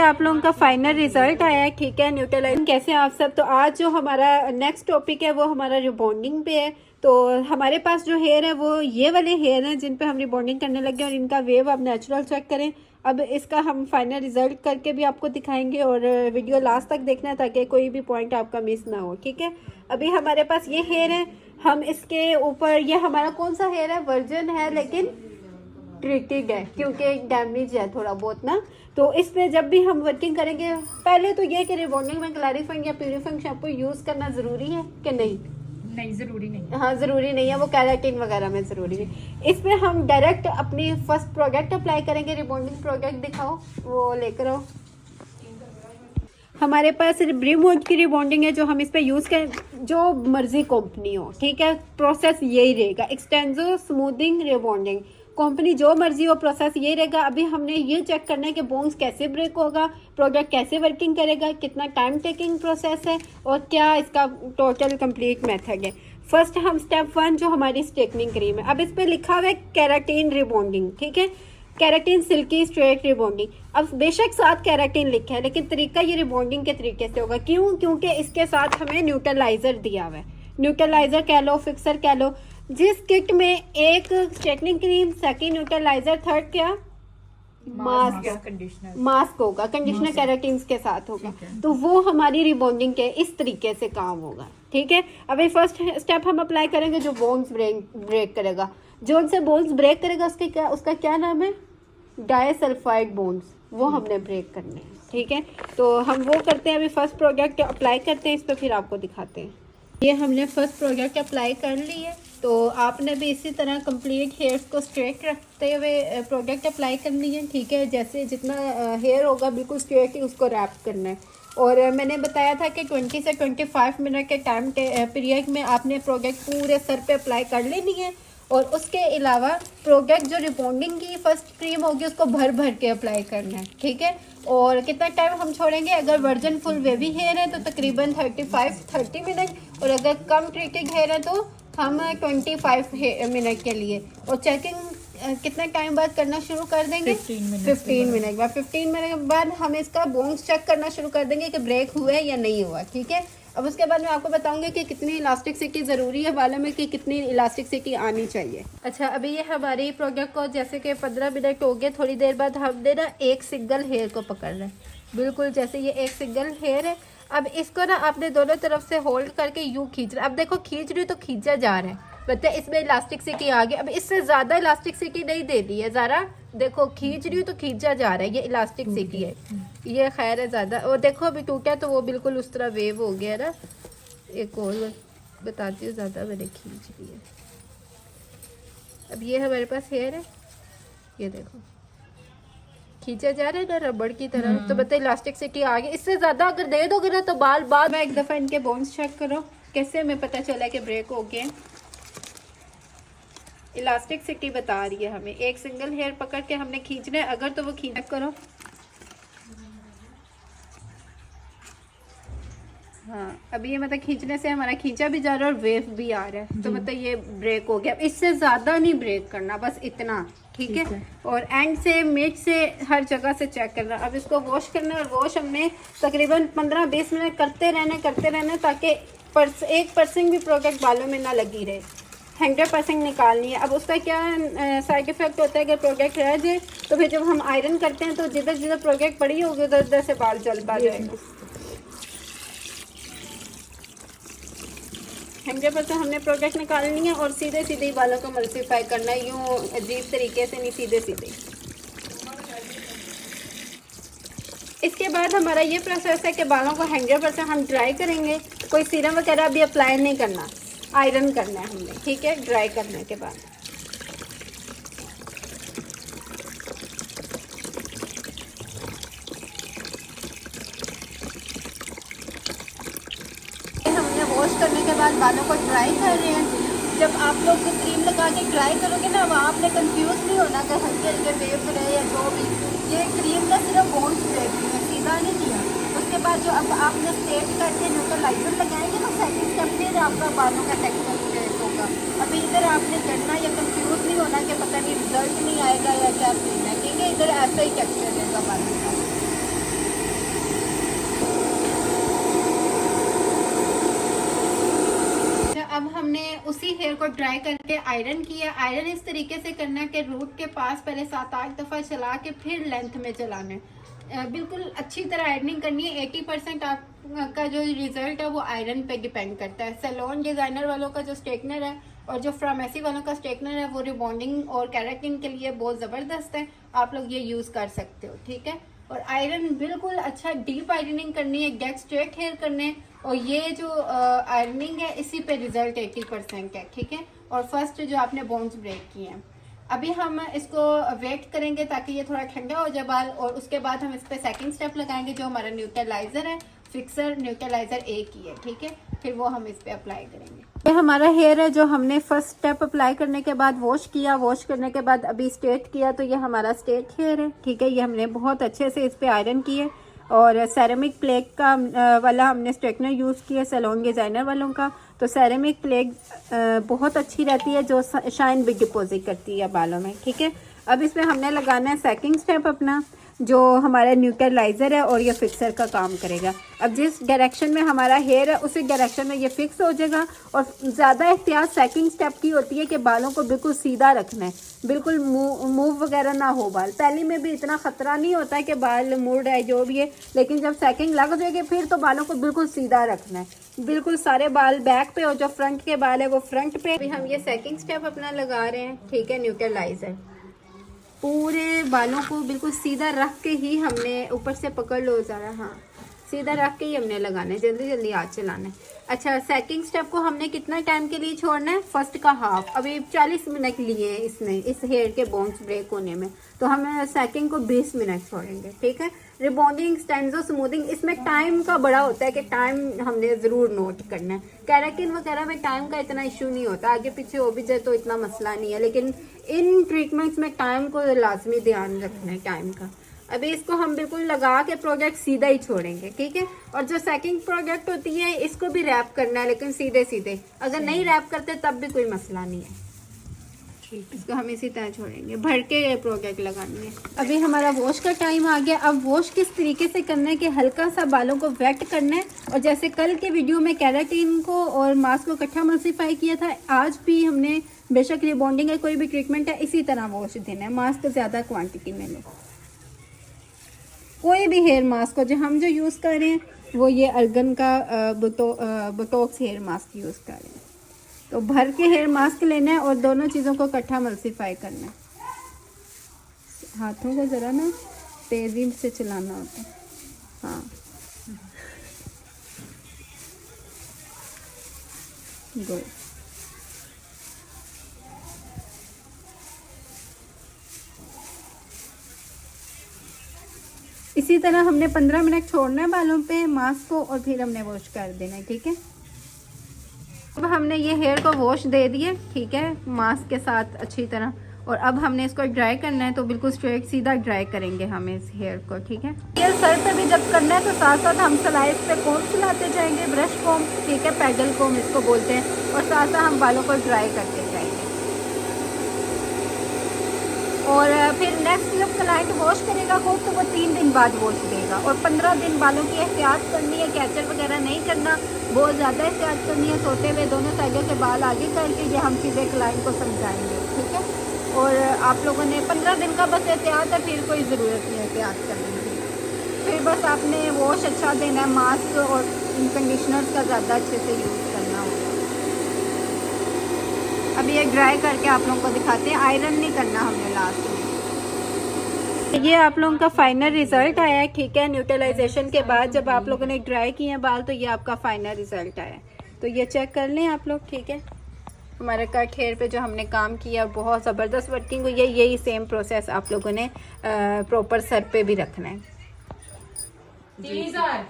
आप लोगों का फाइनल रिजल्ट आया है, ठीक है। न्यूट्रलाइज कैसे आप सब। तो आज जो हमारा नेक्स्ट टॉपिक है वो हमारा रिबॉन्डिंग पे है। तो हमारे पास जो हेयर है वो ये वाले हेयर हैं जिन पे हम रिबॉन्डिंग करने लगे और इनका वेव आप नेचुरल चेक करें। अब इसका हम फाइनल रिजल्ट करके भी आपको दिखाएंगे और वीडियो लास्ट तक देखना ताकि कोई भी पॉइंट आपका मिस ना हो, ठीक है। अभी हमारे पास ये हेयर है, हम इसके ऊपर ये हमारा कौन सा हेयर है, वर्जन है लेकिन ट्रीटेड है क्योंकि डैमेज है थोड़ा बहुत ना। तो इस पे जब भी हम वर्किंग करेंगे पहले तो ये कि रिबॉन्डिंग में क्लैरिफाइंग या प्यूरिफाइंग शैम्पू यूज़ करना ज़रूरी है कि नहीं? नहीं, ज़रूरी नहीं। हाँ, ज़रूरी नहीं है, वो कैराटिन वगैरह में ज़रूरी है। इस पे हम डायरेक्ट अपनी फर्स्ट प्रोडक्ट अप्लाई करेंगे। रिबॉन्डिंग प्रोडक्ट दिखाओ, वो लेकर आओ। हमारे पास ब्रीमोड की रिबॉन्डिंग है जो हम इस पे यूज़ करें, जो मर्जी कंपनी हो, ठीक है। प्रोसेस यही रहेगा, एक्सटेंजो स्मूथिंग रिबॉन्डिंग, कंपनी जो मर्जी हो प्रोसेस यही रहेगा। अभी हमने ये चेक करना है कि बोन्स कैसे ब्रेक होगा, प्रोडक्ट कैसे वर्किंग करेगा, कितना टाइम टेकिंग प्रोसेस है और क्या इसका टोटल कंप्लीट मेथड है। फर्स्ट हम स्टेप 1 जो हमारी स्ट्रेटनिंग क्रीम है, अब इस पर लिखा हुआ है केराटिन रिबॉन्डिंग, ठीक है। केराटिन सिल्की स्ट्रेट रिबॉन्डिंग, अब बेशक साथ केराटिन लिखा है लेकिन तरीका ये रिबॉन्डिंग के तरीके से होगा। क्यों? क्योंकि इसके साथ हमें न्यूट्रलाइजर दिया हुआ है। न्यूट्रलाइजर कह लो, फिक्सर कह लो। जिस किट में एक straightening cream, second neutraliser, third क्या मास्क होगा, कंडीशनर केराटिन के साथ होगा, तो वो हमारी रिबॉन्डिंग के इस तरीके से काम होगा, ठीक है। अभी फर्स्ट स्टेप हम अप्लाई करेंगे जो बोन्स ब्रेक करेगा। जो उनसे बोन्स ब्रेक करेगा उसका क्या नाम है, डाइसल्फाइड बोन्स, वो हमने ब्रेक करने हैं, ठीक है। तो हम वो करते हैं। अभी फर्स्ट प्रोडक्ट अप्लाई करते हैं इस पर, फिर आपको दिखाते हैं। ये हमने फर्स्ट प्रोडक्ट अप्लाई कर ली है, तो आपने भी इसी तरह कंप्लीट हेयर्स को स्ट्रेट रखते हुए प्रोडक्ट अप्लाई करनी है, ठीक है। जैसे जितना हेयर होगा बिल्कुल स्ट्रेट ही उसको रैप करना है। और मैंने बताया था कि 20 से 25 मिनट के टाइम पीरियड में आपने प्रोडक्ट पूरे सर पे अप्लाई कर लेनी है। और उसके अलावा प्रोडक्ट जो रिबॉन्डिंग की फर्स्ट क्रीम होगी उसको भर भर के अप्लाई करना है, ठीक है। और कितना टाइम हम छोड़ेंगे, अगर वर्जन फुल वेवी हेयर है तो तकरीबन 30 मिनट, और अगर कम ट्रीटेड हेयर है तो हम 25 मिनट के लिए। और चेकिंग कितना टाइम बाद करना शुरू कर देंगे, 15 मिनट बाद। 15 मिनट बाद हम इसका बोन्स चेक करना शुरू कर देंगे कि ब्रेक हुआ है या नहीं हुआ, ठीक है। अब उसके बाद मैं आपको बताऊंगी कि कितनी इलास्टिसिटी ज़रूरी है बालों में, कि कितनी इलास्टिसिटी आनी चाहिए। अच्छा, अभी ये हमारी प्रोडक्ट को जैसे कि 15 मिनट हो गए, थोड़ी देर बाद हमने ना एक सिंगल हेयर को पकड़ रहे हैं, बिल्कुल जैसे ये एक सिंगल हेयर है। अब इसको ना आपने दोनों तरफ से होल्ड करके यूँ खींच रहे। अब देखो खींच रही तो खींचा जा रहा है, बता इसमें इलास्टिसिटी आ गई। अब इससे ज़्यादा इलास्टिसिटी नहीं देनी है, ज़रा देखो खींच रही हूँ तो खींचा जा रहा है, ये इलास्टिसिटी है, ये खैर है ज़्यादा। और देखो अभी टूटा तो वो बिल्कुल उस तरह वेव हो गया ना। एक और बताती हूँ, ज़्यादा मैंने खींच ली है। अब ये हमारे पास हेयर है, ये देखो खींचा जा रहा है ना रबड़ की तरह। तो बताइए इलास्टिसिटी आ गई। इससे ज़्यादा अगर दे दोगे ना तो बाल मैं एक दफ़ा इनके बोन्स चेक करो, कैसे हमें पता चला कि ब्रेक हो गए। इलास्टिसिटी बता रही है हमें, एक सिंगल हेयर पकड़ के हमने खींचना है अगर, तो वो खींच करो। हाँ, अभी ये मतलब खींचने से हमारा खींचा भी जा रहा है और वेव भी आ रहा है, तो मतलब ये ब्रेक हो गया। इससे ज़्यादा नहीं ब्रेक करना, बस इतना, ठीक है। और एंड से मिड से हर जगह से चेक करना। अब इसको वॉश करना है, और वॉश हमने तकरीबन 15-20 मिनट करते रहना ताकि 1% भी प्रोडक्ट बालों में ना लगी रहे। 100% निकालनी है। अब उसका क्या साइड इफेक्ट होता है, अगर प्रोडक्ट रह जाए तो फिर जब हम आयरन करते हैं तो जिधर जिधर प्रोडक्ट पड़ी होगी उधर उधर से बाल जलता जाएगा। 100% हमने प्रोडक्ट निकालनी है और सीधे सीधे ही बालों को मल्टीप्लाई करना है, यूँ अजीब तरीके से नहीं, सीधे सीधे। इसके बाद हमारा ये प्रोसेस है कि बालों को 100% हम ड्राई करेंगे। कोई सीरम वगैरह अभी अप्लाई नहीं करना, आयरन करना है हमने, ठीक है, ड्राई करने के बाद। हमने वॉश करने के बाद बालों को ड्राई कर रहे हैं। जब आप लोग क्रीम लगा के ड्राई करोगे ना, वहाँ आपने कंफ्यूज नहीं होना कि हल्के हल्के वेव रहे या जो भी। ये क्रीम का सिर्फ बोन्स ब्रेक है, सीधा नहीं दिया। उसके बाद जो अब आपने स्ट्रेट करके न्यूट्रलाइजर लगाएंगे तो सेकंड स्टेप फिर आपका बालों का टेक्सचर स्ट्रेट होगा। अभी इधर आपने करना या कंफ्यूज नहीं होना कि पता नहीं रिजल्ट नहीं आएगा या क्या सीन है, ठीक है। इधर ऐसा ही टेक्सचर रहेगा बालों का। हेयर को ड्राई करके आयरन किया। आयरन इस तरीके से करना है कि रूट के पास पहले 7-8 दफ़ा चला के फिर लेंथ में चलाना है। बिल्कुल अच्छी तरह आयरनिंग करनी है। 80% आपका जो रिजल्ट है वो आयरन पे डिपेंड करता है। सैलून डिज़ाइनर वालों का जो स्ट्रेटनर है और जो फ्रामेसी वालों का स्ट्रेटनर है वो रिबॉन्डिंग और केराटिन के लिए बहुत ज़बरदस्त है, आप लोग ये यूज़ कर सकते हो, ठीक है। और आयरन बिल्कुल अच्छा डीप आयरनिंग करनी है, गेट स्ट्रेट हेयर करने, और ये जो आयरनिंग है इसी पे रिजल्ट 80% है, ठीक है। और फर्स्ट जो आपने बोन्स ब्रेक किए हैं, अभी हम इसको वेट करेंगे ताकि ये थोड़ा ठंडा हो जाए बाल, और उसके बाद हम इस पे सेकंड स्टेप लगाएंगे जो हमारा न्यूट्रलाइजर है, फिक्सर न्यूट्रलाइजर A की है, ठीक है। फिर वो हम इस पे अप्लाई करेंगे। ये हमारा हेयर है जो हमने फर्स्ट स्टेप अप्लाई करने के बाद वॉश किया, वॉश करने के बाद अभी स्ट्रेट किया, तो ये हमारा स्ट्रेट हेयर है, ठीक है। ये हमने बहुत अच्छे से इस पे आयरन किए, और सेरेमिक प्लेट का वाला हमने स्ट्रेटनर यूज़ किया सैलून डिज़ाइनर वालों का। तो सेरेमिक प्लेट बहुत अच्छी रहती है जो शाइन भी डिपॉजिट करती है बालों में, ठीक है। अब इसमें हमने लगाना है सेकंड स्टेप अपना जो हमारा न्यूट्रलाइजर है, और ये फिक्सर का काम करेगा। अब जिस डायरेक्शन में हमारा हेयर है उसी डायरेक्शन में ये फिक्स हो जाएगा। और ज़्यादा एहतियात सेकंड स्टेप की होती है कि बालों को बिल्कुल सीधा रखना है, बिल्कुल मूव वगैरह ना हो बाल। पहली में भी इतना ख़तरा नहीं होता है कि बाल मुड़ रहा है जो भी है, लेकिन जब सेकंड लग जाएगी फिर तो बालों को बिल्कुल सीधा रखना है, बिल्कुल सारे बाल बैक पे, और जो फ्रंट के बाल है वो फ्रंट पे। अभी हम ये सेकंड स्टेप अपना लगा रहे हैं, ठीक है। न्यूट्रलाइजर पूरे बालों को बिल्कुल सीधा रख के ही हमने, ऊपर से पकड़ लो ज़रा, हाँ सीधा रख के ही हमने लगाना है, जल्दी जल्दी हाथ चलाना है। अच्छा, सेकंड स्टेप को हमने कितना टाइम के लिए छोड़ना है? फर्स्ट का हाफ। अभी 40 मिनट लिए हैं इसमें, इस हेयर के बोन्स ब्रेक होने में, तो हम सेकंड को 20 मिनट छोड़ेंगे, ठीक है। रिबॉन्डिंग, स्टेंजो, स्मूथिंग, इसमें टाइम का बड़ा होता है कि टाइम हमने ज़रूर नोट करना है। केराटिन वगैरह में टाइम का इतना इशू नहीं होता, आगे पीछे हो भी जाए तो इतना मसला नहीं है, लेकिन इन ट्रीटमेंट्स में टाइम को लाजमी ध्यान रखना है, टाइम का। अभी इसको हम बिल्कुल लगा के प्रोडक्ट सीधा ही छोड़ेंगे, ठीक है। और जो सेकंड प्रोडक्ट होती है इसको भी रैप करना है, लेकिन सीधे सीधे, अगर नहीं रैप करते तब भी कोई मसला नहीं है, इसको हम इसी तरह छोड़ेंगे, भर के प्रोडक्ट लगानी है। अभी हमारा वॉश का टाइम आ गया। अब वॉश किस तरीके से करना है कि हल्का सा बालों को वेट करना है, और जैसे कल के वीडियो में केराटिन को और मास्क को इकट्ठा मल्सीफाई किया था, आज भी हमने बेशक रिबॉन्डिंग है कोई भी ट्रीटमेंट है इसी तरह वॉश देना है। मास्क ज़्यादा क्वान्टिटी में लो, कोई भी हेयर मास्क को, जो हम जो यूज़ कर रहे हैं वो ये अर्गन का बोटॉक्स हेयर मास्क यूज़ कर रहे हैं। तो भर के हेयर मास्क लेना है और दोनों चीज़ों को इकट्ठा मल्सीफाई करना है। हाथों को ज़रा ना तेज़ी से चलाना होता है, हाँ गुड। इसी तरह हमने 15 मिनट छोड़ना है बालों पे मास्क को, और फिर हमने वॉश कर देना है, ठीक है। अब हमने ये हेयर को वॉश दे दिया, ठीक है, मास्क के साथ अच्छी तरह, और अब हमने इसको ड्राई करना है, तो बिल्कुल स्ट्रेट सीधा ड्राई करेंगे हम इस हेयर को, ठीक है। ये सर पे भी जब करना है तो साथ साथ हम स्लाइस पे कोम चलाते जाएंगे, ब्रश कोम, ठीक है, पैडल कोम इसको बोलते हैं, और साथ साथ हम बालों को ड्राई करते जाएंगे। और फिर नेक्स्ट जब क्लाइंट वॉश करेगा खूब तो वो 3 दिन बाद वॉश देगा, और 15 दिन बालों की एहतियात करनी है, कैचर वगैरह नहीं करना, बहुत ज़्यादा एहतियात करनी है। सोते हुए दोनों साइडों के बाल आगे करके ये हम चीज़ें क्लाइंट को समझाएंगे, ठीक है। और आप लोगों ने 15 दिन का बस एहतियात है, फिर कोई ज़रूरत नहीं एहतियात करने की। फिर बस आपने वॉश अच्छा देना है, मास्क और कंडीशनर का ज़्यादा अच्छे से यूज़ करना होगा। अब ये ड्राई करके आप लोगों को दिखाते हैं, आयरन नहीं करना हमने लास्ट में। ये आप लोगों का फाइनल रिजल्ट आया है, ठीक है। न्यूट्रलाइजेशन के बाद जब आप लोगों ने ड्राई किए हैं बाल, तो ये आपका फाइनल रिजल्ट आया है, तो ये चेक कर लें आप लोग, ठीक है। हमारे कट हेयर पे जो हमने काम किया बहुत ज़बरदस्त वर्किंग हुई है। यही सेम प्रोसेस आप लोगों ने प्रॉपर सर पे भी रखना है। 3000